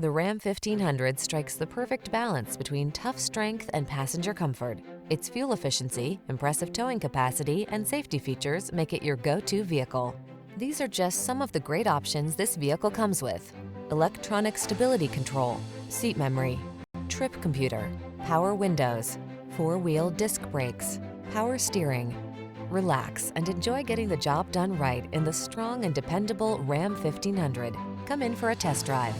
The Ram 1500 strikes the perfect balance between tough strength and passenger comfort. Its fuel efficiency, impressive towing capacity, and safety features make it your go-to vehicle. These are just some of the great options this vehicle comes with: electronic stability control, seat memory, trip computer, power windows, four-wheel disc brakes, power steering. Relax and enjoy getting the job done right in the strong and dependable Ram 1500. Come in for a test drive.